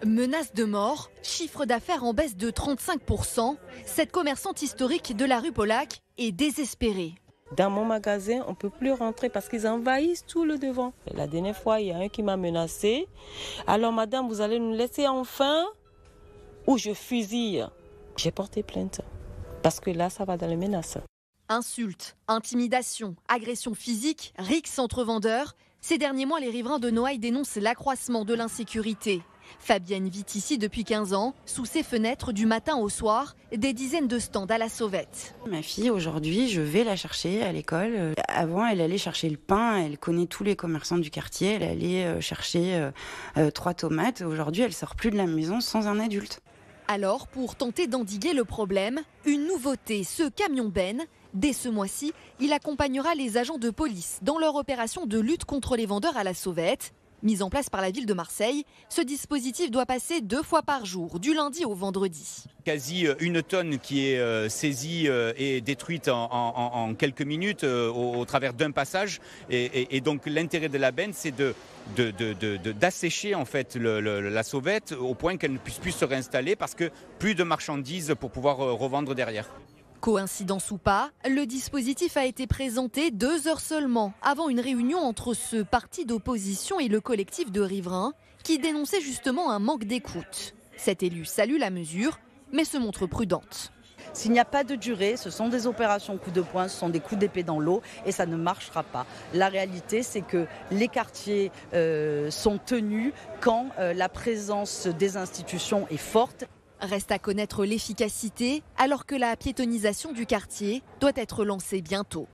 Menace de mort, chiffre d'affaires en baisse de 35%. Cette commerçante historique de la rue Polac est désespérée. Dans mon magasin, on ne peut plus rentrer parce qu'ils envahissent tout le devant. La dernière fois, il y a un qui m'a menacé. Alors madame, vous allez nous laisser enfin ou je fusille. J'ai porté plainte parce que là, ça va dans les menaces. Insultes, intimidations, agressions physiques, rixes entre vendeurs. Ces derniers mois, les riverains de Noailles dénoncent l'accroissement de l'insécurité. Fabienne vit ici depuis 15 ans. Sous ses fenêtres, du matin au soir, des dizaines de stands à la sauvette. Ma fille, aujourd'hui, je vais la chercher à l'école. Avant, elle allait chercher le pain. Elle connaît tous les commerçants du quartier. Elle allait chercher 3 tomates. Aujourd'hui, elle sort plus de la maison sans un adulte. Alors, pour tenter d'endiguer le problème, une nouveauté, ce camion-benne. Dès ce mois-ci, il accompagnera les agents de police dans leur opération de lutte contre les vendeurs à la sauvette. Mise en place par la ville de Marseille, ce dispositif doit passer 2 fois par jour, du lundi au vendredi. Quasi 1 tonne qui est saisie et détruite en quelques minutes au travers d'un passage. Et donc l'intérêt de la benne, c'est d'assécher en fait la sauvette au point qu'elle ne puisse plus se réinstaller parce que plus de marchandises pour pouvoir revendre derrière. Coïncidence ou pas, le dispositif a été présenté 2 heures seulement avant une réunion entre ce parti d'opposition et le collectif de riverains qui dénonçait justement un manque d'écoute. Cet élu salue la mesure, mais se montre prudente. S'il n'y a pas de durée, ce sont des opérations coup de poing, ce sont des coups d'épée dans l'eau et ça ne marchera pas. La réalité, c'est que les quartiers sont tenus quand la présence des institutions est forte. Reste à connaître l'efficacité alors que la piétonisation du quartier doit être lancée bientôt.